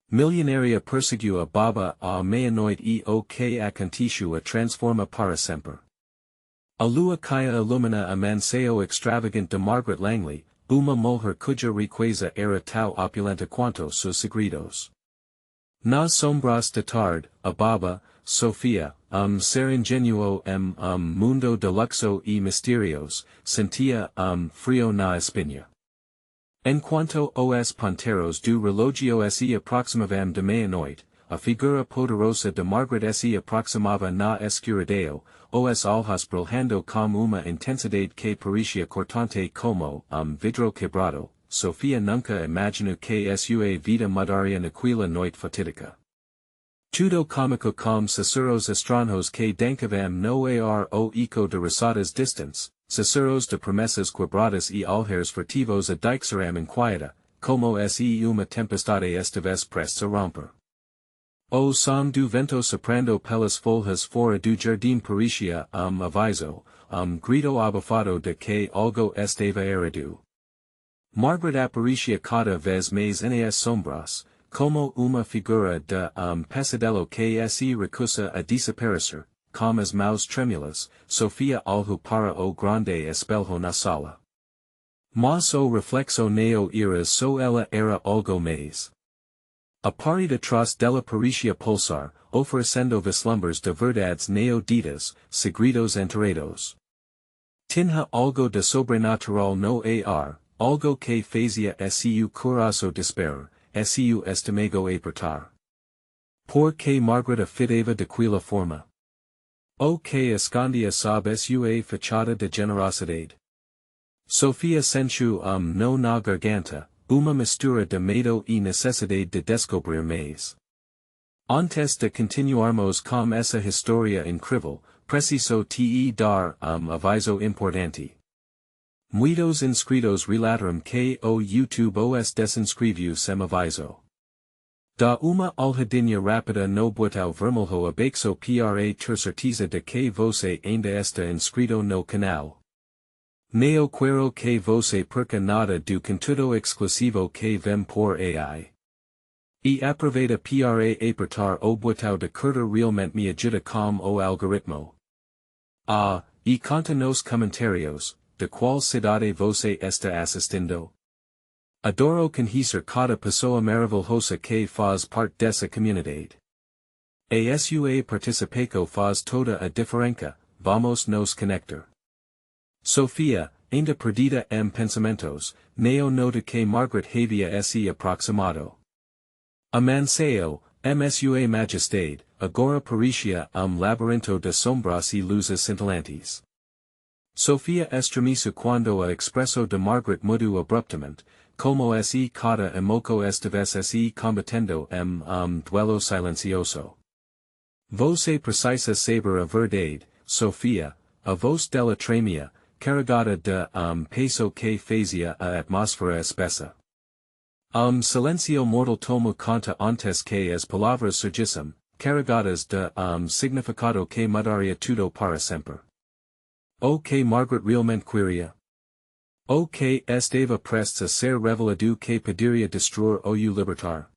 Milionária Persegue a Babá a Meia-Noite e o que Aconteceu a Transforma para Sempre. A lua caia illumina a manceo extravagant de Margaret Langley, uma mulher cuja riqueza era tão opulenta quanto seus segredos. Nas sombras de tarde, a Babá, Sofia, ser ingenuo mundo de luxo e misterios, sentia frio na espinha. Enquanto os ponteros do relógio se aproximavam de meia-noite, a figura poderosa de Margaret se aproximava na escuridão, os olhos brilhando com uma intensidade que parecia cortante como vidro quebrado. Sofia nunca imaginou que sua vida mudaria naquela noite fatídica. Tudo cômico com sussurros estranhos que dançavam no ar o eco de risadas distantes, sussurros de promessas quebradas e olhares furtivos a deixaram inquieta, como se uma tempestade estivesse prestes a romper. O som do vento soprando pelas folhas fora do jardim parecia aviso, grito abafado de que algo estava errado. Margaret aparecia cada vez mais nas sombras, como uma figura de pesadelo que se recusa a desaparecer, com as mãos trêmulas. Sofia olhou para o grande espelho na sala. Mas o reflexo neo era só ela era algo mais. A parede atrás dela parecia pulsar, oferecendo vislumbres de verdades neo ditas, segredos enterrados. Tinha algo de sobrenatural no ar, algo que fazia seu coração disparar, seu estômago apertar. Por que Margaret afidava daquela forma? O que escondia sob sua fachada de generosidade? Sofia sentiu no na garganta, uma mistura de medo e necessidade de descobrir mais. Antes de continuarmos com essa história incrível, preciso te dar aviso importante. Muitos inscritos relataram que o YouTube os desinscreveu sem aviso. Da uma olhadinha rápida no botão vermelho abaixo para ter certeza de que você ainda está inscrito no canal. Não quero que você perca nada do conteúdo exclusivo que vem por aí. E aproveita para apertar o botão de curtir realmente me ajuda com o algoritmo. E conta nos comentários, de qual cidade você está assistindo? Adoro conhecer cada pessoa maravilhosa que faz parte dessa comunidade. A sua participação faz toda a diferença, vamos nos conectar. Sofia, ainda perdida em pensamentos, não nota que Margaret havia se aproximado. Amanceu, sua majestade, agora parecia labirinto de sombras e luzes cintilantes. Sofia estremeceu quando a expressão de Margaret mudou abruptamente, como se cada emoco estivesse se combatendo duelo silencioso. Você precisa saber a verdade, Sofia, a voz dela tremia, carregada de peso que fazia a atmosfera espessa. Silencio mortal tomou conta antes que as palavras surgissem, carregadas de significado que mudaria tudo para sempre. O que Margaret realmente queria? O que estava prestes a ser revelado que poderia destruir ou libertar?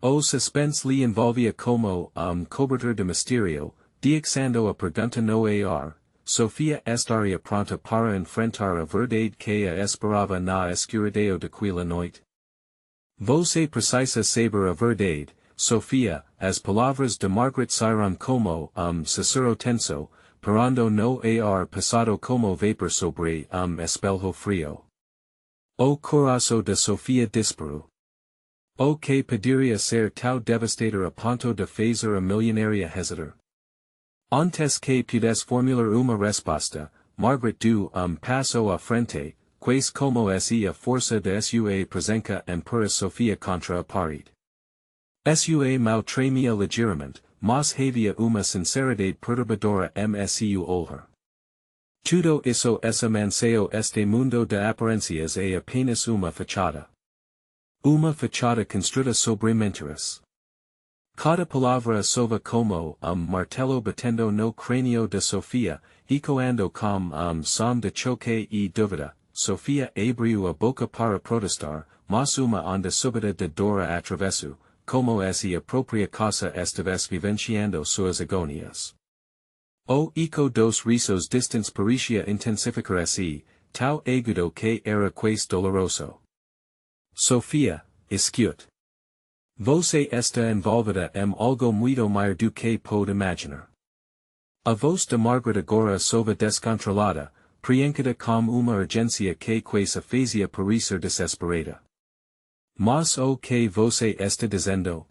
O suspense lhe envolvia como cobertor de mistério, deixando a pergunta no ar. Sofia estaria pronta para enfrentar a verdade que a esperava na escuridão daquela noite? Você precisa saber a verdade, Sofia. As palavras de Margaret saíram como sussurro tenso, parando no ar passado como vapor sobre espelho frio. O coração de Sofia disparou. O que poderia ser tão devastador a ponto de fazer a milionária hesitar? Antes que pudesse formular uma resposta, Margaret deu passo à frente, quase como se a força de sua presença empurra Sofia contra a parede. Sua mão tremia ligeiramente, mas havia uma sinceridade perturbadora em seu olhar. Tudo isso es amanceo este mundo de aparências é apenas uma fachada. Uma fachada construída sobre mentiras. Cada palavra sova como martelo batendo no crânio de Sofia, ecoando com som de choque e dúvida. Sofia abriu a boca para protestar, mas uma onda súbita de dor a atravessou, como esse a propria cosa estives vivenciando suas agonias. O eco dos risos distans pericia intensificar esse, tau agudo que era quais doloroso. Sofia, iscut. Você está envolvida algo muito maior do que pode imaginar. A voz de Margaret agora sova descontrolada, preenchida com uma urgência que quase fazia parecer desesperada. Mas o que você está dizendo?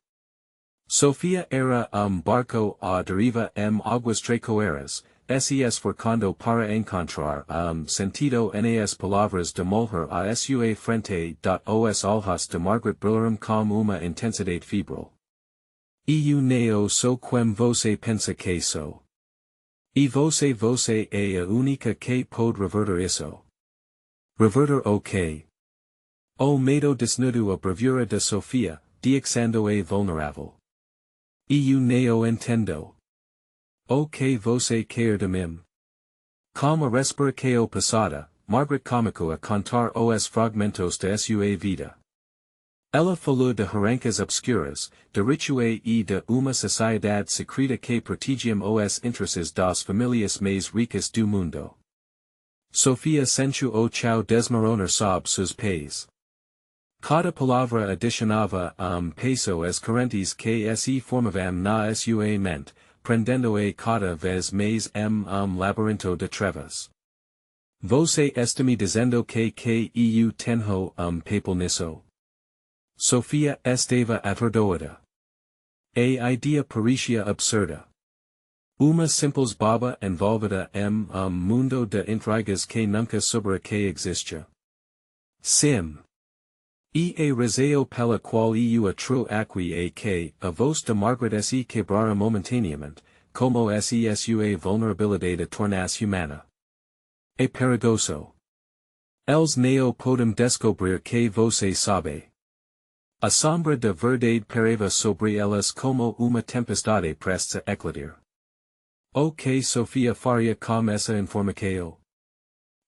Sofia era barco à deriva águas traiçoeiras, ses forcando para encontrar sentido nas palavras de mulher a sua frente. Os olhos de Margaret brilharam com uma intensidade febril. Eu não sou quem você pensa que sou. E você é a única que pode reverter isso. Reverter o que? O medo desnudo a bravura de Sofia, deixando a vulnerável. Eu não entendo. O que você quer de mim? Com a respiração passada, Margaret começou a contar os fragmentos de sua vida. Ela falou de arrancas obscuras, de rituais e de uma sociedade secreta que protegiam os interesses das famílias mais ricas do mundo. Sofia sentiu o chão desmoronar sob seus pés. Cada palavra adicionava peso às correntes que se formavam na sua mente, prendendo-a cada vez mais labirinto de trevas. Você está me dizendo que eu tenho papel nisso? Sofia estava atordoada. A ideia parecia absurda. Uma simples baba envolvida mundo de intrigas que nunca soubera que existia. Sim. E a razão pela qual eu atrou aqui é que a voz de Margaret se quebrara momentaneamente, como se sua vulnerabilidade tornasse humana. É perigoso. Eles não podem descobrir que você sabe. A sombra de verdade pairava sobre elas como uma tempestade prestes a eclodir. O que Sofia faria com essa informação?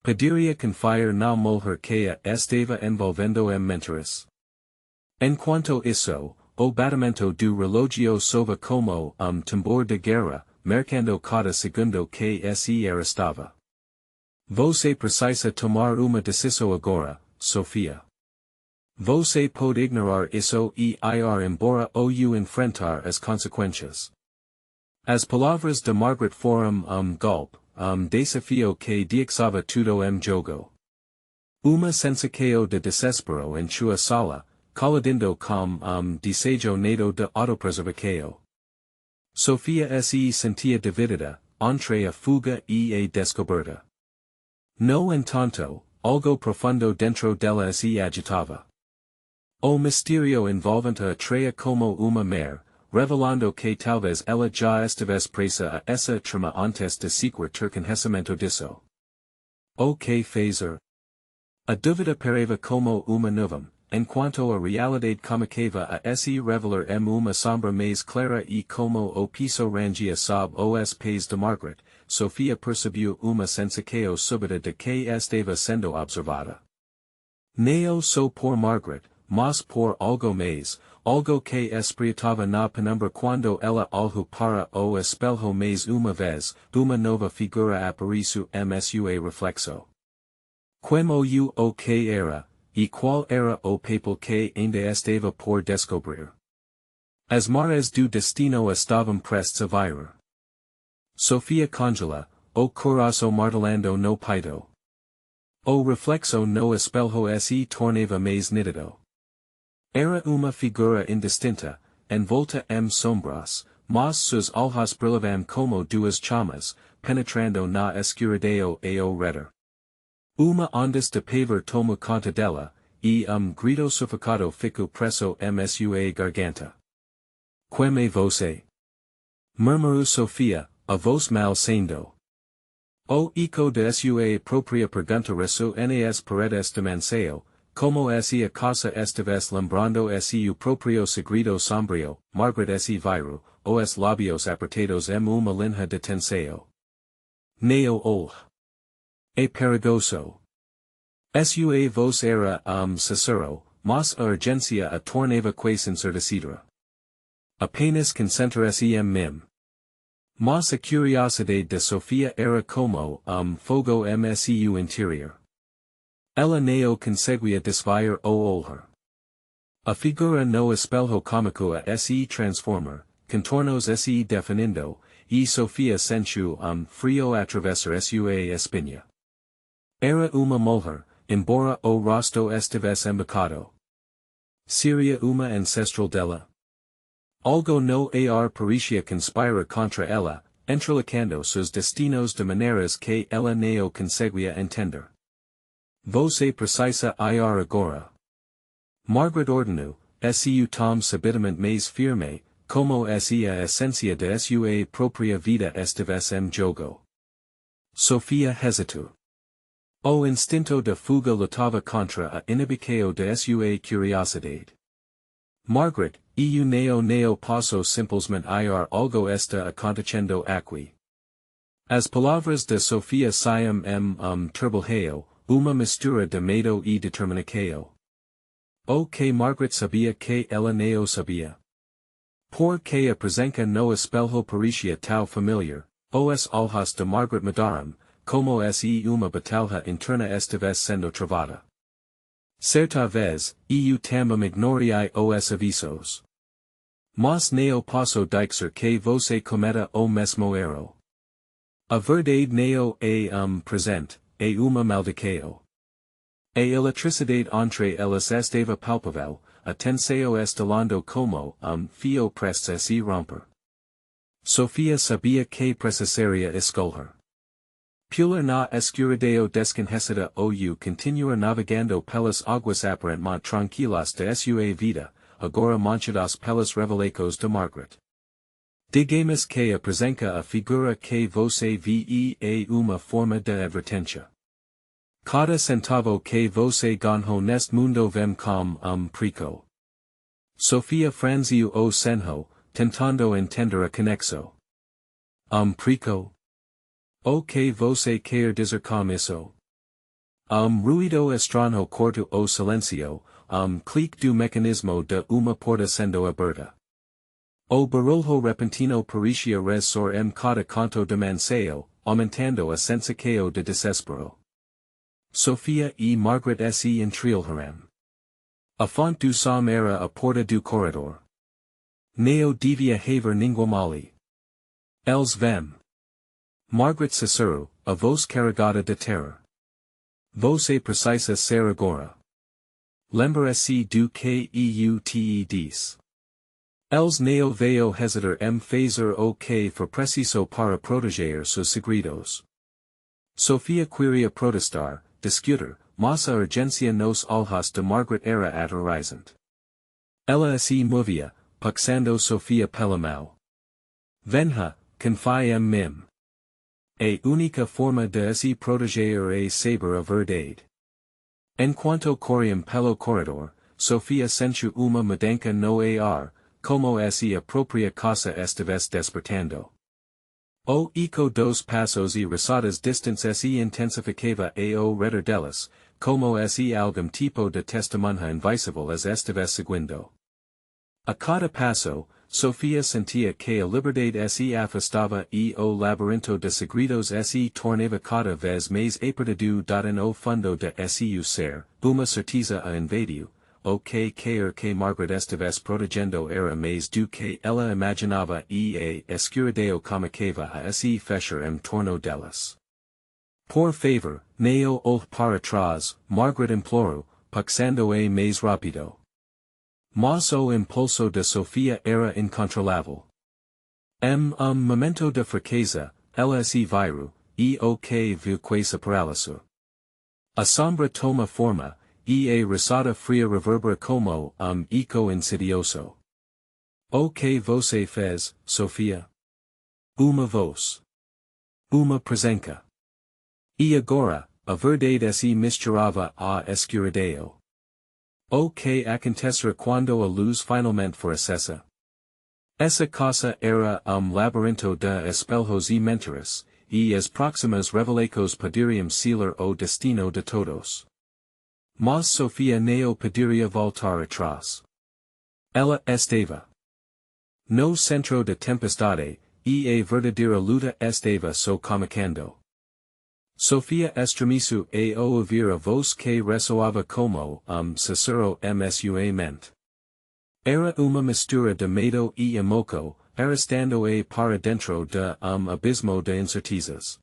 Pediria confiar na mulher que a estava envolvendo mentiras. Enquanto isso, o batimento do relógio soava como tambor de guerra, marcando cada segundo que se arrastava. Você precisa tomar uma decisão agora, Sofia. Você pode ignorar isso e ir embora ou enfrentar as consequências. As palavras de Margaret foram golpe, desafio que deixava tudo jogo. Uma sensação de desespero em sua sala, coladindo com desejo neto de autopreservação. Sofia se sentia dividida, entre a fuga e a descoberta. No entanto, algo profundo dentro dela se agitava. O mistério envolvente a atraía como uma mer, revelando que talvez ela já estivesse presa a essa trama antes de sequer ter conhecimento disso. O que fazer? A dúvida pairava como uma nuvem, enquanto a realidade começava a se revelar uma sombra mais clara e como o piso rangia sob os pés de Margaret, Sofia percebeu uma sensação súbita de que estava sendo observada. Não só por Margaret, mas por algo mais, algo que espreitava na penumbra quando ela olhou para o espelho mais uma vez, uma nova figura apareceu sua reflexo. Como o que era, e qual era o papel que ainda estava por descobrir. As marés do destino estavam prestes a virar. Sofia congela, o coração martelando no peito. O reflexo no espelho se tornava mais nítido. Era uma figura indistinta, envolta sombras, mas seus olhos brilhavam como duas chamas, penetrando na escuridade ao redor. Uma ondas de pavor tomou conta dela, e grito sufocado ficou preso sua garganta. Quem é você? Murmurou Sofia, a voz mal saindo. O eco de sua própria pergunta ressoou nas paredes de mansão, como se a casa estivesse lembrando seu próprio segredo sombrio, Margaret se virou, os lábios apertados uma linha de tensão. Neo olh. É perigoso. Sua voz era sussurro, mas a urgência a tornava quase ensurdecedora. Apenas concentra sem mim. Mas a curiosidade de Sofia era como fogo mseu interior. Ela não conseguia desviar o olhar. A figura no espelho cômico a se transformar, contornos se definindo, e Sofia sentiu frio atravessar sua espinha. Era uma mulher, embora o rosto estivesse embocado. Seria uma ancestral dela. Algo no ar parecia conspirar contra ela, entrelacando seus destinos de maneiras que ela não conseguia entender. Você precisa ir agora. Margaret ordenou, seu tom subitamente mais firme, como se a essência de sua própria vida estivesse em jogo. Sofia hesitou. O instinto de fuga lutava contra a inibição de sua curiosidade. Margaret, eu não posso simplesmente ir algo está acontecendo aqui. As palavras de Sofia saem turbilhão, uma mistura de medo e determinação. O que Margaret sabia que ela não sabia. Porque a presença no espelho parecia tão familiar, os olhos de Margaret mudaram, como se uma batalha interna estivesse sendo travada. Certa vez, eu também ignorei os avisos. Mas não posso dizer que você cometa o mesmo erro. A verdade não é presente, é uma maldição. A eletricidade entre elas estava palpável, a tensão estalando como fio prestes a se romper. Sofia sabia que precisaria escolher. Pular na escuridão desconhecida ou continuar navegando pelas águas aparentemente tranquilas de sua vida, agora manchadas pelas revelações de Margaret. Digamos que apresenta a figura que você vê é uma forma de advertência. Cada centavo que você ganhou neste mundo vem com precoce. Sofia franziu o senho, tentando entender a conexão. Precoce? O que você quer dizer com isso? Ruído estranho corta o silêncio, clique do mecanismo de uma porta sendo aberta. O barulho repentino parecia ressoar cada canto de manseo, aumentando a sensação de desespero. Sofia e Margaret se entrilharam. A fonte do som era a porta do corredor. Não devia haver ninguém ali. Eles vêm. Margaret sussurrou, a voz carregada de terror. Você precisa ser agora. Lembra-se do que eu te disse. Eles não veio hesitar em fazer o que for preciso para proteger seus segredos. Sofia queria protestar, discutir, mas a urgência nos olhos de Margaret era aterrorizante. Ela se movia, puxando Sofia pela mão. Venha, confie em mim. A única forma de se proteger é saber a verdade. Enquanto corriam pelo corredor, Sofia sentiu uma mudança no ar, como se a própria casa estivesse despertando. O eco dos passos e risadas distantes se intensificava ao redor delas, como se algum tipo de testemunha invisível as estivesse seguindo. A cada passo, Sofia sentia que a liberdade se afastava e o labirinto de segredos se tornava cada vez mais apertado no fundo de seu ser, uma certeza a invadiu, o que quer que Margaret estivesse protegendo era mais do que ela imaginava e a escuridão começava a se fechar em torno delas. Por favor, não olhe para trás, Margaret implorou, puxando-a mais rápido. Mas o impulso de Sofia era incontrolável. Momento de fraqueza, ela se virou, e o que viu se paralisou. A sombra toma forma, e a risada fria reverbera como eco insidioso. O que você fez, Sofia? Uma voz. Uma presença. E agora, a verdade se misturava à escuridão. O que acontecerá quando a luz finalmente for acesa? Essa casa era labirinto de espelhos e mentiras, e as próximas revelações poderiam selar o destino de todos. Mas Sofia não poderia voltar atrás. Ela estava No centro de tempestade, e a verdadera luta estava so comicando. Sofia estremisu a ouvir a voz que ressoava como, Cicero msua ment. Era uma mistura de medo e emoco, arrastando a para dentro de, abismo de incertezas.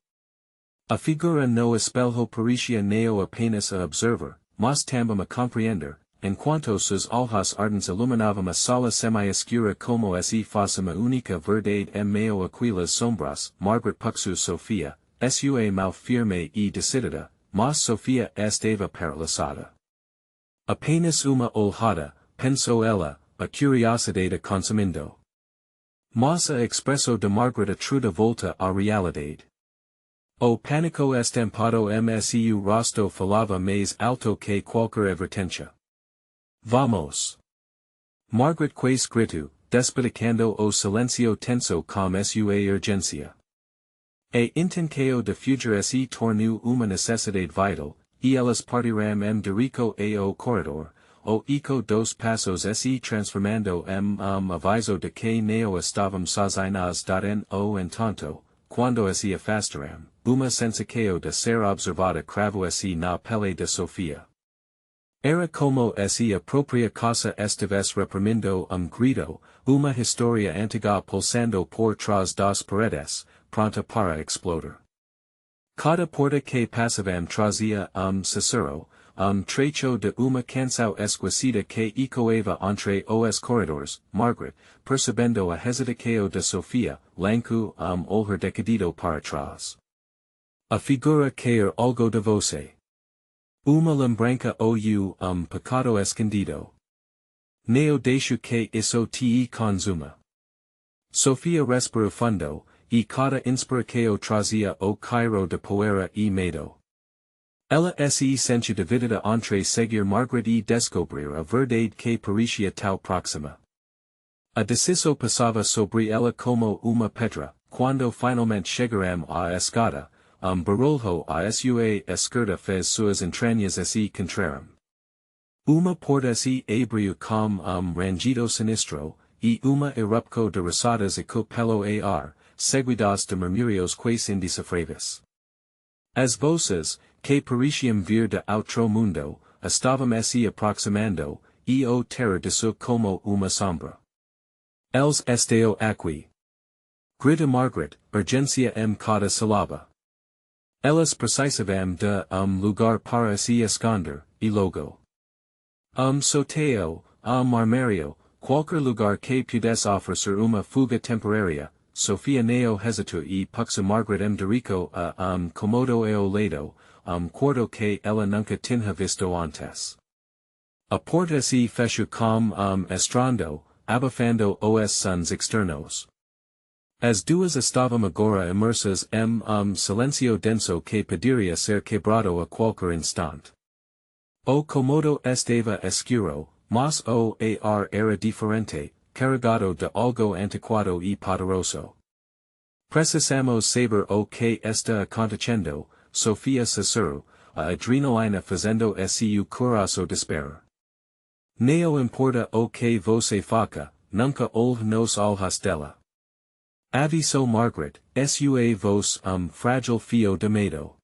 A figura no espelho parecia neo apenas a observer, mas também a compreender, enquanto sus olhos ardentes iluminavam a sala semi-escura como se fosse uma única verdade em meio aquelas sombras. Margaret puxou Sofia, sua mão firme e decidida, mas Sofia estava paralisada. Apenas uma olhada, pensou ela, a curiosidade consumindo. Mas a expresso de Margaret atruda volta à realidade. O pânico estampado msu rosto falava mais alto que qualquer advertência. Vamos! Margaret quase gritou, despedicando o silencio tenso com sua urgência. A intenção de fugir se tornou uma necessidade vital, e elas partiram direito ao corredor, o eco dos passos se transformando aviso de que não estavam sozinhos datem o entanto, quando se afastaram, uma sensação de ser observada cravo se na pele de Sofia. Era como se a própria casa estivesse reprimindo grito, uma história antiga pulsando por trás das paredes, pronta para explodir. Cada porta que passavam trazia Cicero, trecho de uma canção esquecida que ecoava entre os corredores. Margaret, percebendo a hesitação de Sofia, lançou olhar decidido para trás. A figura cair algo de você. Uma lembrança ou pecado escondido. Neo deixo que isso te consuma. Sofia respirou fundo, e cada inspiração trazia o cairo de poeira e medo. Ela se sentiu dividida entre seguir Margaret e descobrir a verdade que parecia tão próxima. A decisão passava sobre ela como uma pedra, quando finalmente chegaram à escada, barulho à sua esquerda fez suas entranhas se contraram. Uma porta se abriu com rangido sinistro, e uma erupção de risadas ecoou pelo ar, seguidas de murmúrios quase indecifráveis. As vozes, que pareciam vir de outro mundo, estavam se aproximando, e o terror desceu como uma sombra. Eles estão aqui. Grita Margaret, urgência cada sílaba. Elas precisavam de lugar para se esconder, e logo. Soteo, armário, qualquer lugar que pudesse oferecer uma fuga temporária. Sofia neo hesitou e puxou Margaret direito a comodo ao lado, quarto que ela nunca tinha visto antes. A porta se fechou com estrando, abafando os sons externos. As duas estavam agora imersas em silencio denso que poderia ser quebrado a qualquer instante. O comodo estava escuro, mas o ar era diferente, carregado de algo antiquado e poderoso. Precisamos saber o que está acontecendo, Sofia Cicero, a adrenalina fazendo seu coração disparar. Não importa o que você faça, nunca olhe nos olhos dela. Avisou Margaret, sua voz frágil fio de medo.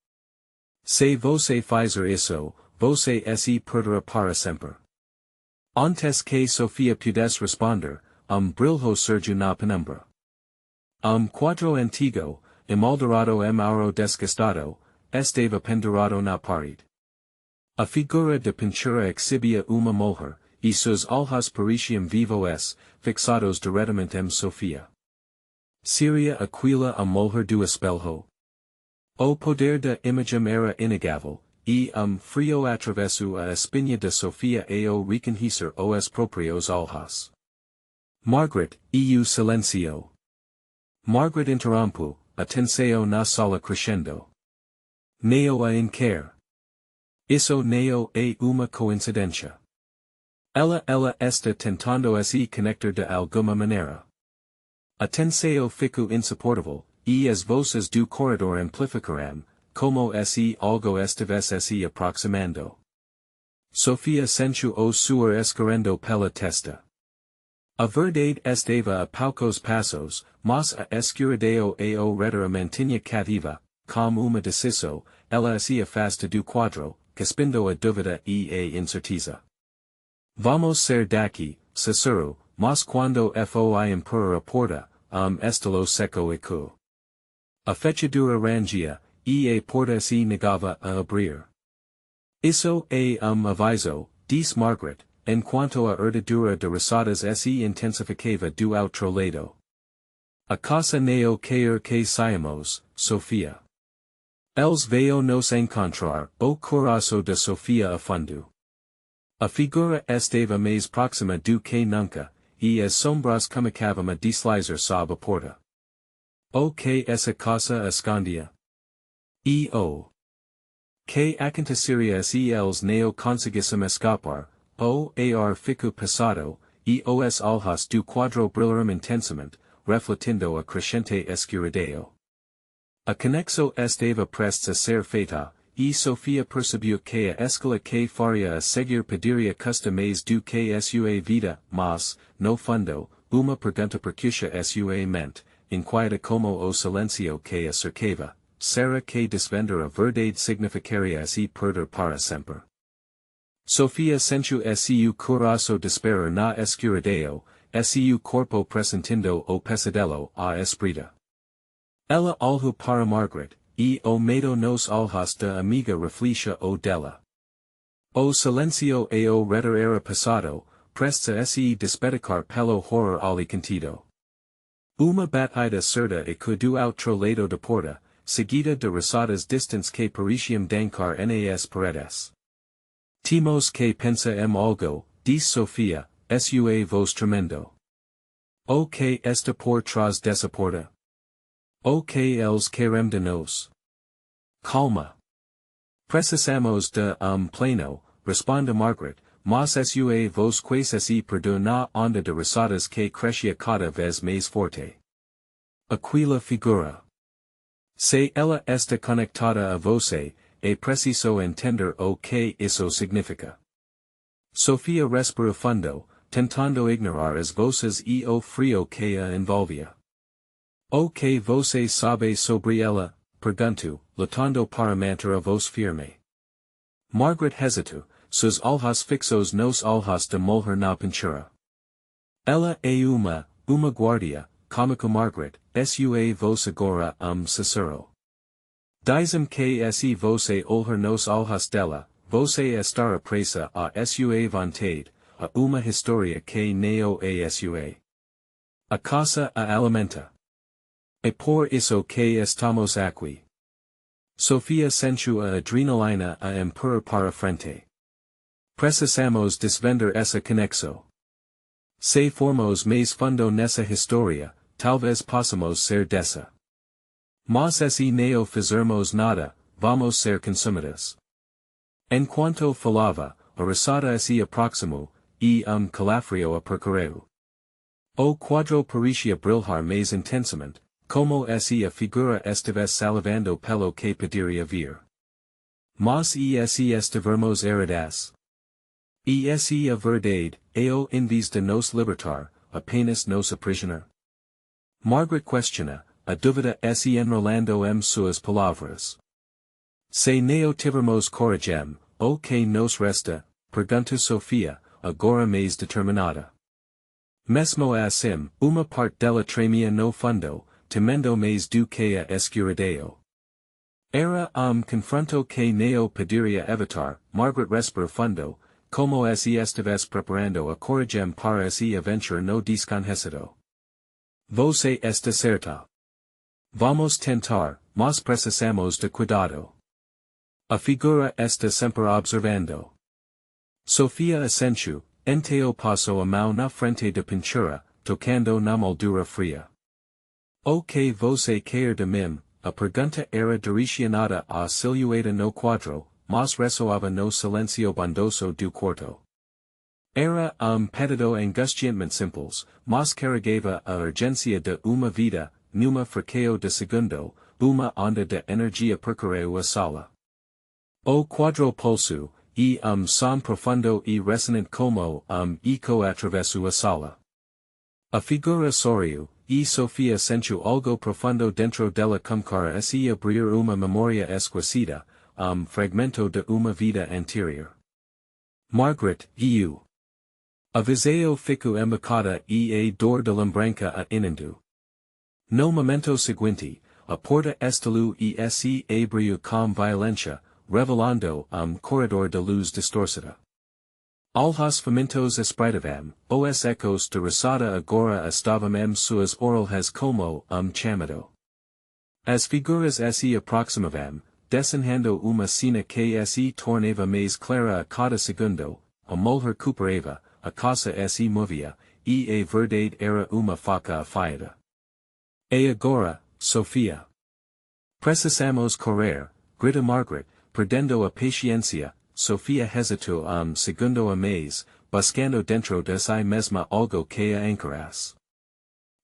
Se você fizer isso, você se perderá para sempre. Antes que Sofia pudesse responder, brilho surgiu na penumbra. Quadro antigo, emoldurado ouro desgastado, estava pendurado na parede. A figura de pintura exhibia uma mulher, e seus olhos pareciam vivos, fixados diretamente em Sofia. Seria aquila a mulher do espelho? O poder da imagem era inegável, e frio atravessou a espinha de Sofia ao reconhecer os próprios olhos. Margaret, o silencio. Margaret interrompeu, atenção na sala crescendo. Neo a inquer. Isso neo é uma coincidência. Ela está tentando se conectar de alguma maneira. Atenção ficou insuportável, e as vozes do corredor amplificaram, como se algo estivesse se aproximando. Sofia sentiu o suor escorrendo pela testa. A verdade estava a poucos passos, mas a escuridão ao redor mantinha cativa, como uma deciso, ela se afasta do quadro, cuspindo a dúvida e a incerteza. Vamos ser daqui, Cicero, mas quando foi impor a porta, estalo seco e cu. A fechadura rangia, e a porta se negava a abrir. Isso é aviso, disse Margaret, enquanto a herdadura de risadas se intensificava do outro lado. A casa neo cair que saímos, Sofia. Eles veio nos encontrar, o coração de Sofia a fundo. A figura estava mais próxima do que nunca, e as sombras começavam a deslizar sob a porta. O que essa casa escondia? E o que aconteceria se eles não conseguissem escapar, o ar fico passado, e os olhos do quadro brilharam intensamente, refletindo a crescente escuridão. A conexão estava prestes a ser feita, e Sofia percebeu que a escala que faria a seguir pediria custa mais do que sua vida, mas, no fundo, uma pergunta percussa sua mente, inquieta como o silêncio que a cercava, será que desvendar a verdade significaria se perder para sempre. Sofia sentiu seu coração disparar na escuridão, seu corpo pressentindo o pesadelo a espreita. Ela olhou para Margaret, e o medo nos olhos da amiga refletia o dela. O silêncio ao redor era passado, prestes a se despedacar pelo horror ali contido. Uma batida certa e do outro lado da porta, seguida de risadas distantes que pareciam dancar nas paredes. Timos que pensa algo, disse Sofia, sua voz tremendo. O que está por trás dessa porta? O que eles querem de nós? Calma. Precisamos de plano, responde Margaret, mas sua voz quase se perdeu na onda de risadas que crescia cada vez mais forte. Aquela figura. Se ela está conectada a você, é preciso entender o que isso significa. Sofia respirou fundo, tentando ignorar as vozes e o frio que a envolvia. O que você sabe sobre ela? Perguntou, lutando para manter a voz firme. Margaret hesitou, seus olhos fixos nos olhos de mulher na pintura. Ela é uma guardia, cômico Margaret, sua voz agora Cicero. Dizem que se você olhar nos olhos dela, você estará presa a sua vontade, a uma história que não é sua. A casa a alimenta. É por isso que estamos aqui. Sofia sentiu a adrenalina a impor para frente. Precisamos desvendar essa conexão. Se formos mais fundo nessa história, talvez possamos ser dessa. Mas se não fizermos nada, vamos ser consumidas. Enquanto falava, a risada se aproximou, e calafrio a percorreu. O quadro parecia brilhar mais intensamente, como se a figura estivesse salivando pelo que poderia vir. Mas se estivermos erradas? Se a verdade, ao invés de nos libertar, apenas nos aprisionar? Margaret questiona, a dúvida se enrolando suas palavras. Se não tivermos coragem, o que nos resta? Pergunta Sofia, agora mais determinada. Mesmo assim, uma parte dela tremia no fundo, temendo mais do que a escuridão. Era confronto que não poderia evitar, Margaret respirou fundo, como se estivesse preparando a coragem para esse aventura no desconhecido. Você está certa. Vamos tentar, mas precisamos de cuidado. A figura está sempre observando. Sofia assentiu, enteo passou a mão na frente da pintura, tocando na moldura fria. O que você quer de mim? A pergunta era direcionada à silhueta no quadro, mas ressoava no silêncio bondoso do quarto. Era pedido angustiantemente simples, mas carregava a urgência de uma vida, numa fraqueo de segundo, uma onda de energia percorreu a sala. O quadro pulsou, e som profundo e ressonante como eco atravessou a sala. A figura soriu, e Sofia sensu algo profundo dentro della cumcara esse abrir uma memoria esquecida, fragmento de uma vida anterior. Margaret, eu. Aviseo fico embocada e a dor de lembranca a inundu. No momento seguinte, a porta estalou e se abriu com violência, revelando corredor de luz distorcida. Alhas famintos espreitavam, os ecos de risada agora estavam suas orelhas como chamado. As figuras se aproximavam, desenhando uma cena que se tornava mais clara a cada segundo, a mulher recuperava, a casa se movia, e a verdade era uma faca afiada. E agora, Sofia. Precisamos correr, grita Margaret, perdendo a paciência. Sofia hesitou segundo a mais, buscando dentro de si mesma algo que a ancorasse.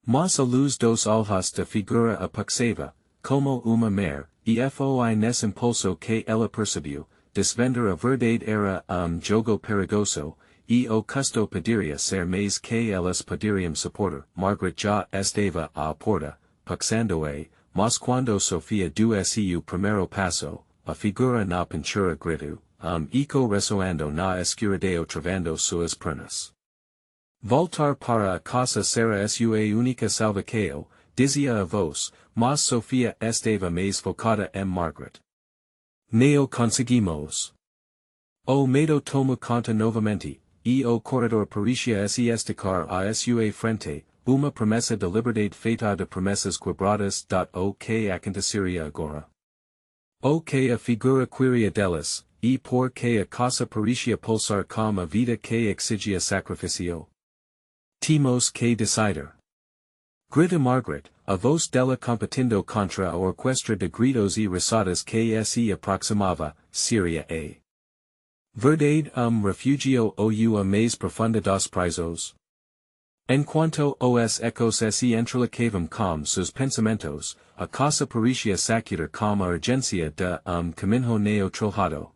Mas a luz dos olhos de figura apaixava, como uma mer, e foi nesse impulso que ela percebeu, desvender a verdade era jogo perigoso, e o custo poderia ser mais que elas poderiam suportar. Margaret já estava à porta, puxando-a, mas quando Sofia deu o primeiro passo, a figura na pintura gritou. Eco ressoando na escuridão travando suas pernas. Voltar para a casa será sua única salvação, dizia a voz, mas Sofia estava mais focada em Margaret. Neo conseguimos. O medo tomou conta novamente, e o corredor parecia se esticar a sua frente, uma promessa de liberdade feita de promessas quebradas. O que aconteceria agora? O que a figura queria delas, e por que a casa parecia pulsar com a vida que exigia sacrifício? Temos que decidir. Grita Margaret, a voz dela competindo contra a orquestra de gritos e risadas que se aproximava, seria a verdade refugio ou a mais profunda dos prizos. Enquanto os ecos se entrelacavam com seus pensamentos, a casa parecia sacudir com a urgência de caminho neo trilhado.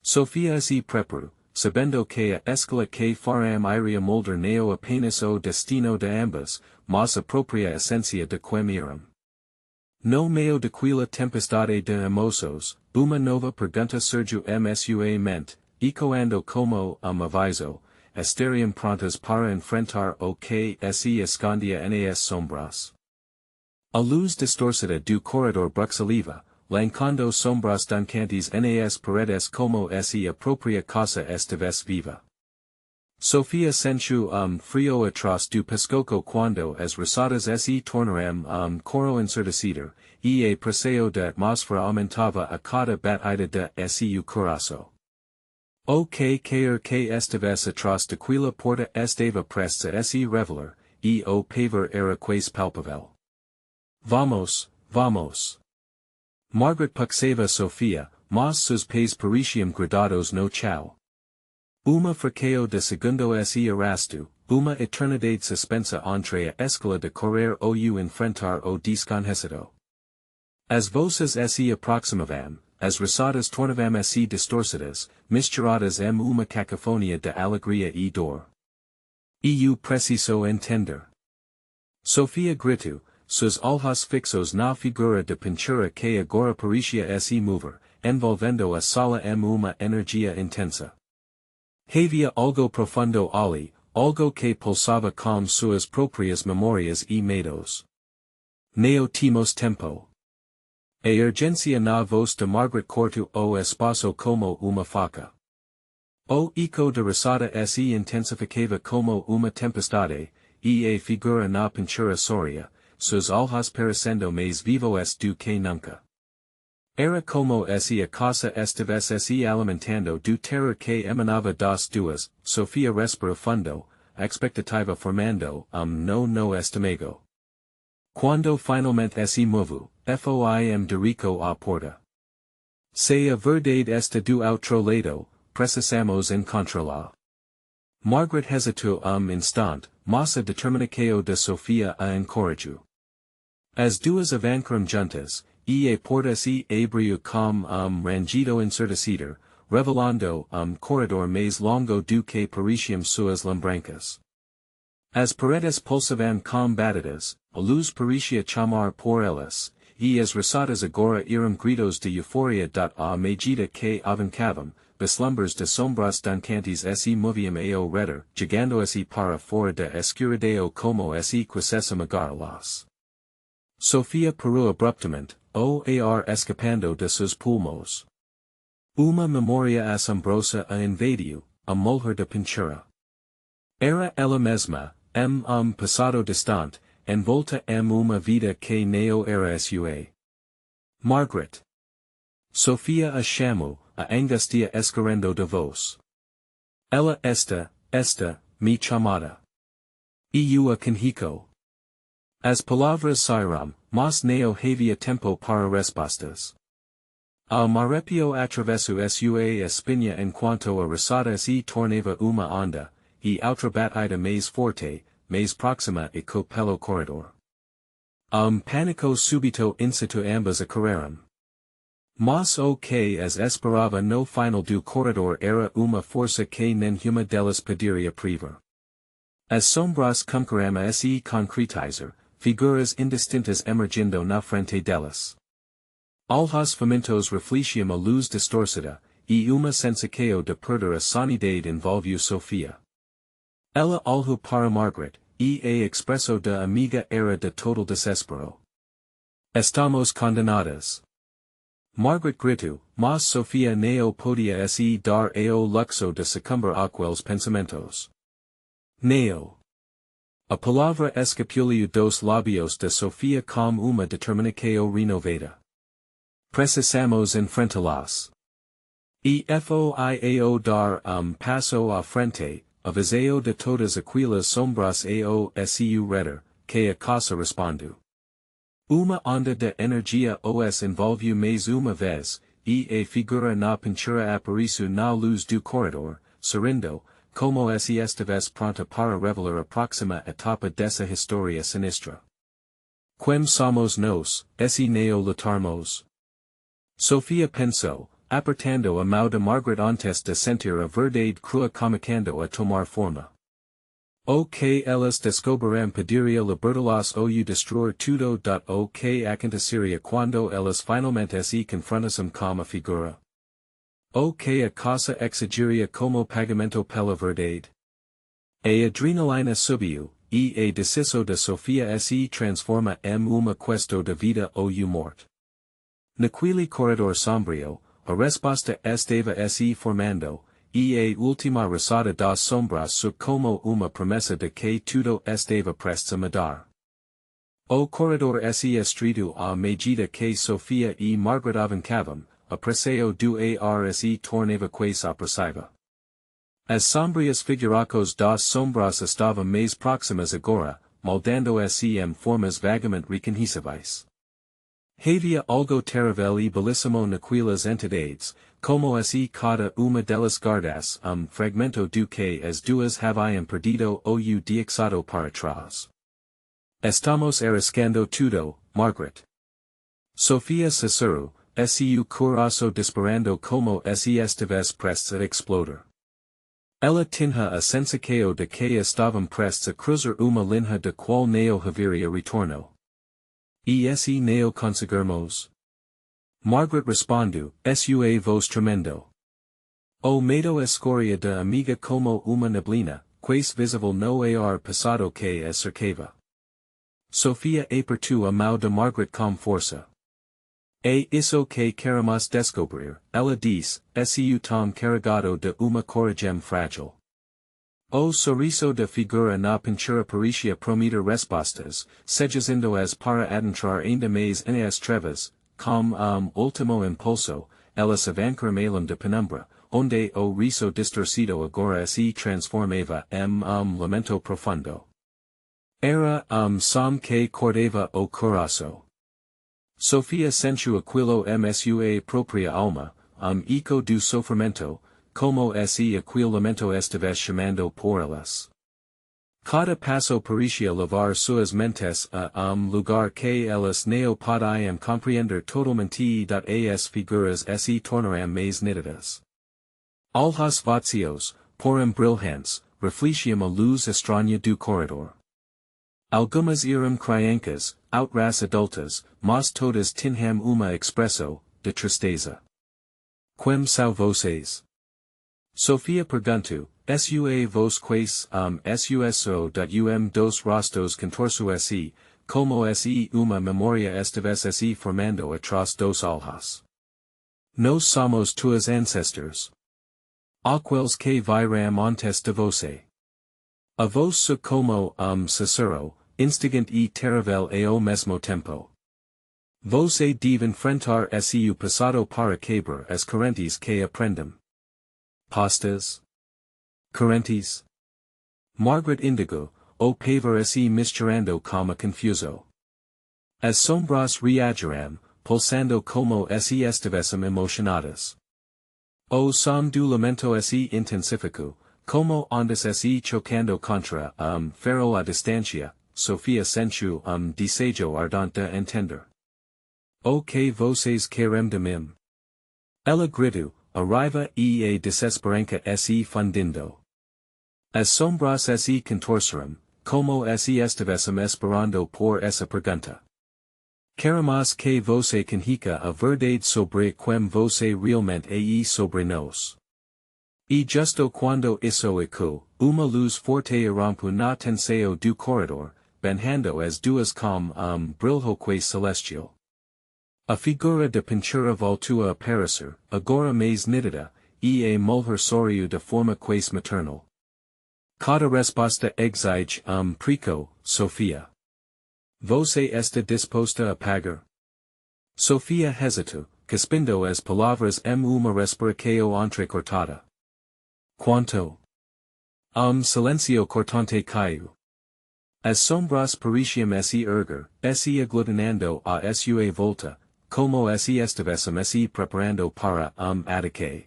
Sofia se preparou, sabendo que a escala que faram iria moldar neo apenas o destino de ambas, mas a própria essência de quemiram. No meio daquela tempestade de emoções, uma nova pergunta surgiu sua mente, ecoando como aviso, estariam prontas para enfrentar o que se escondia nas sombras. A luz distorcida do corredor bruxeliva, lancando sombras dancantes nas paredes como se a própria casa estivesse viva. Sofia sentiu frio atrás do pescoço quando as risadas se tornaram coro ensurdecido, e a pressão da atmosfera aumentava a cada batida de seu coração. O que quer que estivesse atrás daquela porta estava prestes a se revelar, e o pavor era quase palpável. Vamos, vamos. Margaret puxava Sofia, mas seus pés pareciam grudados no chão. Uma fraqueo de segundo se arrasto, uma eternidade suspensa entre a escala de correr ou enfrentar o desconhecido. As vozes se aproximavam, as risadas tornavam se distorcidas, misturadas em uma cacofonia de alegria e dor. Eu preciso entender. Sofia gritou, seus olhos fixos na figura de pintura que agora parecia se mover, envolvendo a sala em uma energia intensa. Havia algo profundo ali, algo que pulsava com suas próprias memórias e medos. Neo temos tempo. A urgência na voz de Margaret cortou o espaço como uma faca. O eco de risada se intensificava como uma tempestade, e a figura na pintura soria, seus olhos parecendo mais vivos do que nunca. Era como se a casa estivesse se alimentando do terror que emanava das duas. Sofia respirou fundo, a expectativa formando no estômago. Quando finalmente se moveu, foi dirico à porta. Se a verdade está do outro lado, precisamos encontrá-la. Margaret hesitou instante, mas a determinação de Sofia a encorajou. As duas avançaram juntas, e a porta se abriu com rangido ensurdecido, revelando corredor mais longo do que pareciam suas lembranças. As paredes pulsavam combatidas, a luz parecia chamar por elas, e as risadas agora eram gritos de euforia a medida que avancavam, beslumbres de sombras dancantes se moviam ao redor, chegando se para fora da escuridão como se quisessem agarrá-las. Sofia parou abruptamente, o ar escapando de seus pulmões. Uma memória assombrosa a invadiu, a mulher de pintura. Era ela mesma, passado distante, envolta uma vida que não era sua. Margaret. Sofia a chamou, a angustia escorrendo de voz. Ela esta, me chamada. Eu a conhico. As palavras saíram, mas não havia tempo para respostas. A marepio atravesso sua espinha enquanto a risada se tornava uma onda, e outra batida mais forte, mais próxima e co pelo corredor. Pânico súbito incitou ambas a correram. Mas o que as esperava no final do corredor era uma força que nenhuma delas poderia prever. As sombras começaram a se concretizar, figuras indistintas emergindo na frente delas. Alhos famintos refletiam a luz distorcida, e uma sensação de perder a sanidade envolveu Sofia. Ela olhou para Margaret, e a expresso da amiga era de total desespero. Estamos condenadas. Margaret gritou, mas Sofia não podia se dar ao luxo de sucumbir àqueles pensamentos. Não. A palavra escapuliu dos lábios de Sofia com uma determinação renovada. Precisamos enfrentá-las. E foiao dar passo à frente, avisao de todas aquelas sombras ao seu redor, que a casa respondeu. Uma onda de energia os envolveu mais uma vez, e a figura na pintura apareceu na luz do corredor, sorrindo, como se estivesse pronta para revelar a próxima etapa dessa história sinistra. Quem somos nós, se não lutarmos? Sofia pensou, apertando a mão de Margaret antes de sentir a verdade crua começando a tomar forma. O que elas descobriram poderia libertá-las ou destruir tudo. O que aconteceria quando elas finalmente se confrontassem com a figura? O que a casa exigiria como pagamento pela verdade? A adrenalina subiu, e a decisão de Sofia se transforma em uma questão de vida ou morte. Naquele corredor sombrio, a resposta estava se formando, e a última risada das sombras sur como uma promessa de que tudo estava prestes a mudar. O corredor se estreitou à medida que Sofia e Margaret avancavam, a pressão do ar se tornava quase opressiva. As sombrias figuracos das sombras estavam mais próximas agora, moldando-se em formas vagamente reconhecíveis. Havia algo terrível e belíssimo naquelas entidades, como se cada uma delas guardasse fragmento do que as duas haviam perdido ou deixado para trás. Estamos arriscando tudo, Margaret. Sofia sussurrou, seu coração disparando como se estivesse prestes a explodir. Ela tinha a sensação de que estavam prestes a cruzar uma linha de qual não haveria retorno. E se não conseguirmos? Margaret respondeu, sua voz tremendo. O medo escorria da amiga como uma neblina, quase visível no ar passado que a cercava. Sofia apertou a mão de Margaret com força. É isso que queremos descobrir, ela disse, seu tom carregado de uma coragem frágil. O sorriso da figura na pintura parecia prometer respostas, seduzindo-as para adentrar ainda mais nas trevas, com último impulso, elas avançaram de penumbra, onde o riso distorcido agora se transformava em lamento profundo. Era som que cortava o coração. Sofia sentiu aquilo em sua própria alma, eco do sofrimento, como se aquele lamento estivesse chamando por elas. Cada passo parecia levar suas mentes a lugar que elas não podiam compreender totalmente e as figuras se tornaram mais nítidas. Olhos vazios, porém brilhantes, refletium a luz extraña do corredor. Algumas iram criancas, outras adultas, mas todas tinham uma expresso, de tristeza. Quem são vocês? Sofia perguntou, sua vos quais, dos rostos contorço como uma memória estivesse formando atrás dos olhos. Nós somos tuas ancestors. Aqueles que viram antes de você. A vos su como, Cicero, instigante e terrível ao mesmo tempo. Você deve enfrentar esse passado para quebrar as correntes que aprendem. Pastas? Correntes? Margaret Indigo, o paver esse misturando como confuso. As sombras reagiram, pulsando como esse estivessem emocionadas. O som do lamento esse intensifico, como ondas esse chocando contra, ferro a distancia, Sofia sentiu desejo ardente entender. O que vocês querem de mim? Ela gritou, arriva e a desesperança esse fundindo. As sombras esse contorceram, como esse estivessem esperando por essa pergunta. Queremos que você conheça a verdade sobre quem você realmente é sobre nós. E justo quando isso ocorre, uma luz forte irrompe na tensão do corredor, banhando as duas com brilho celestial. A figura de pintura voltou a aparecer, agora mais nítida, e a mulher sorriu de forma quase maternal. Cada resposta exige precoce, Sofia. Você está disposta a pagar? Sofia hesitou, cuspindo as palavras uma respiração entrecortada. Quanto? Silencio cortante caiu. As sombras pareciam se erguer, se aglutinando a sua volta, como se estivessem se preparando para ataque.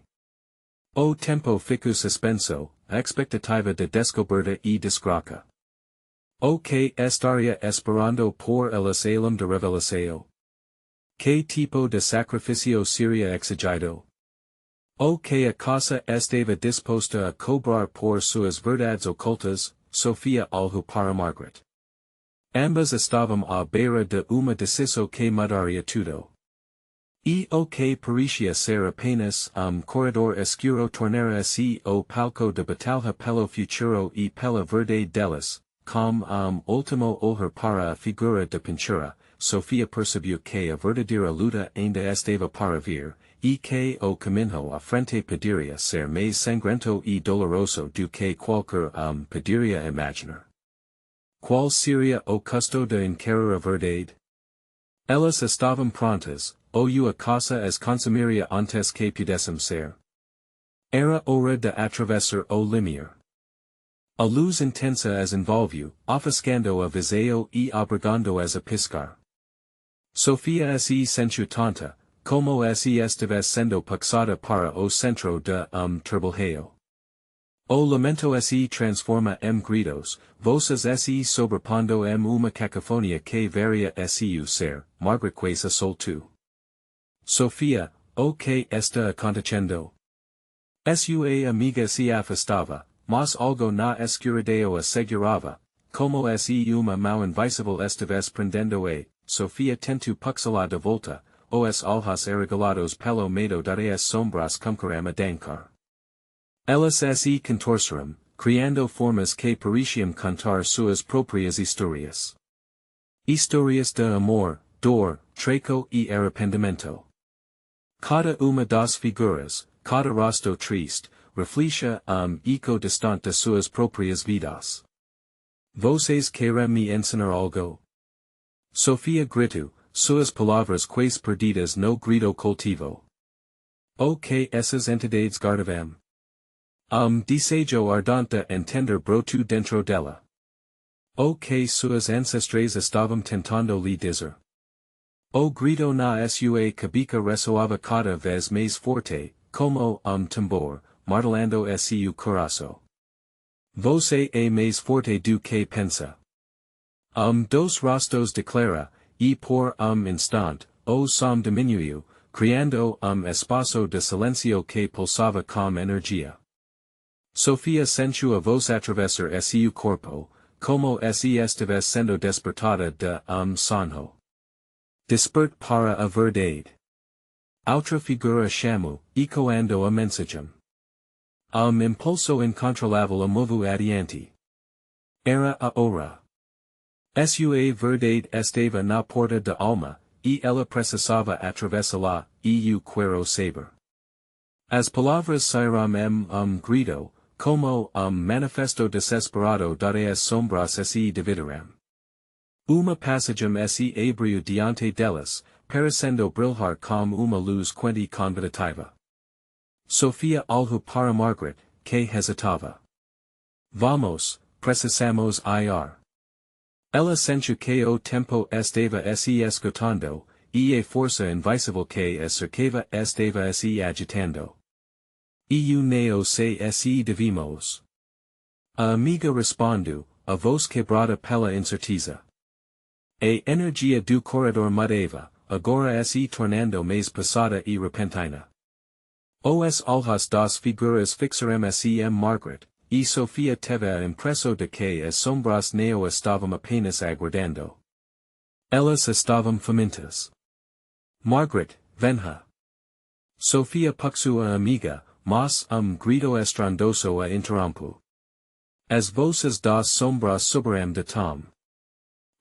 O tempo ficou suspenso, a expectativa de descoberta e desgraça. O que estaria esperando por el asylum de revelação? Que tipo de sacrifício seria exigido? O que a casa estava disposta a cobrar por suas verdades ocultas, Sofia olhou para Margaret. Ambas estavam à beira de uma decisão que mudaria tudo. E o que parecia ser apenas corredor escuro tornara-se o palco de batalha pelo futuro e pela verdade delas. Com último olhar para a figura de pintura, Sofia percebeu que a verdadeira luta ainda estava para vir, e que o caminho à frente poderia ser mais sangrento e doloroso do que qualquer poderia imaginar. Qual seria o custo de encarar a verdade? Elas estavam prontas, ou a casa as consumiria antes que pudessem ser. Era hora de atravessar o limiar. A luz intensa as envolviu, ofuscando a visão e obrigando-as a piscar. Sofia se sentiu tonta, como se estivesse sendo puxada para o centro de turbilhão. O lamento se transforma em gritos, voces se sobrepondo em uma cacofonia que varia se ser, Margaret quase soltou. Sofia, o que está acontecendo? Sua amiga se afastava, mas algo na escuridão a segurava, como se uma mão invisível estivesse prendendo a, Sofia tentou puxá-la de volta, os olhos arregalados pelo medo de as sombras começaram a dançar. Elas se contorceram, criando formas que pareciam contar suas próprias histórias. Histórias de amor, dor, treco e arrependimento. Cada uma das figuras, cada rosto triste, refletia eco distante de suas próprias vidas. Vocês querem me ensinar algo? Sofia gritou, suas palavras quase perdidas no grito coletivo. O que essas entidades guardavam? Desejo ardente entender brotou dentro dela. O que suas ancestrais estavam tentando lhe dizer? O grito na sua cabeça ressoava cada vez mais forte, como tambor, martelando seu coração. Você é mais forte do que pensa. Dos rostos declara, e por instante, o som diminuiu, criando espaço de silêncio que pulsava com energia. Sofia sensu a vos atravesar seu corpo, como se estives sendo despertada de sonho. Despert para a verdade. Outra figura chamo, ecoando a mensagem. Impulso incontrolável a movo adiante. Era a hora. Sua verdade estava na porta da alma, e ela precisava atravessá-la, e o quero saber. As palavras saíram grito, como manifesto desesperado de as sombras se dividirão. Uma passagem se abriu diante delas, parecendo brilhar como uma luz quente convidativa. Sofia olhou para Margaret, que hesitava. Vamos, precisamos ir. Ela sentiu que o tempo estava se esgotando, e a força invisível que a cercava estava se agitando. E o neo se devimos. A amiga respondeu, a voz quebrada pela incerteza. A energia do corredor mudava, agora se tornando mais pesada e repentina. Os olhos das figuras fixaram se Margaret, e Sofia teve a impressão de que as sombras neo estavam apenas aguardando. Elas estavam famintas. Margaret, venha. Sofia puxou a amiga, mas grito estrondoso a interrompu. As vozes das sombras subiram de tom.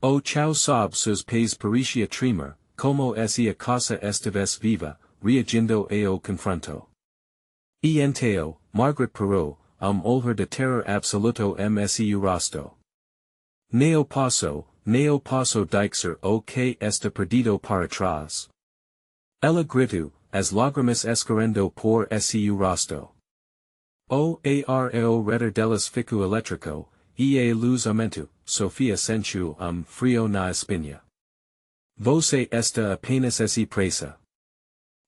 O chão sob seus pés parecia tremer, como se a casa estivesse viva, reagindo a o confronto. E então, Margaret parou, olhar de terror absoluto msu rosto. Neo passo deixar o que está perdido para trás. Ela gritou, as lágrimas escorrendo por seu rosto. O redor delas ficou elétrico, e a luz aumentou, Sofia sentiu frio na espinha. Você está apenas se pressa.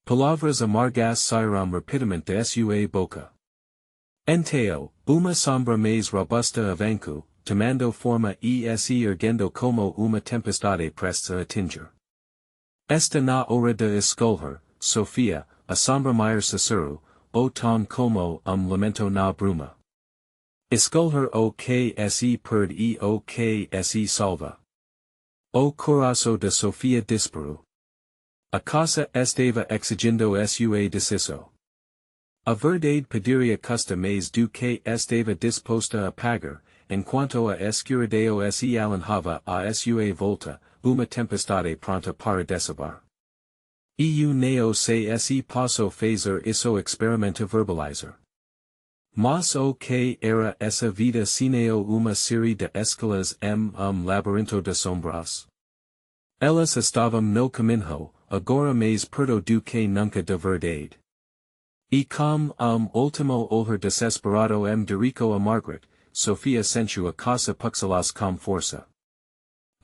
Palavras amargas saíram rapidamente de sua boca. Então, uma sombra mais robusta avançou, tomando forma e se erguendo como uma tempestade prestes a atingir. Esta na hora de escolher, Sofia, a sombra maior sussurrou, o tom como lamento na bruma. Escolher o que se perde e o que se salva. O coração de Sofia disparou. A casa estava exigindo sua decisão. A verdade pediria custa mais do que estava disposta a pagar, enquanto a escuridão se alejava a sua volta, uma tempestade pronta para desabar. E o neo se posso fazer isso experimento verbalizer. Mas o que era essa vida senão uma série de escalas labirinto de sombras? Elas estavam no caminho, agora mais perto do que nunca de verdade. E com último olhar desesperado dirico a Margaret, Sofia sentiu a casa puxá-las com força.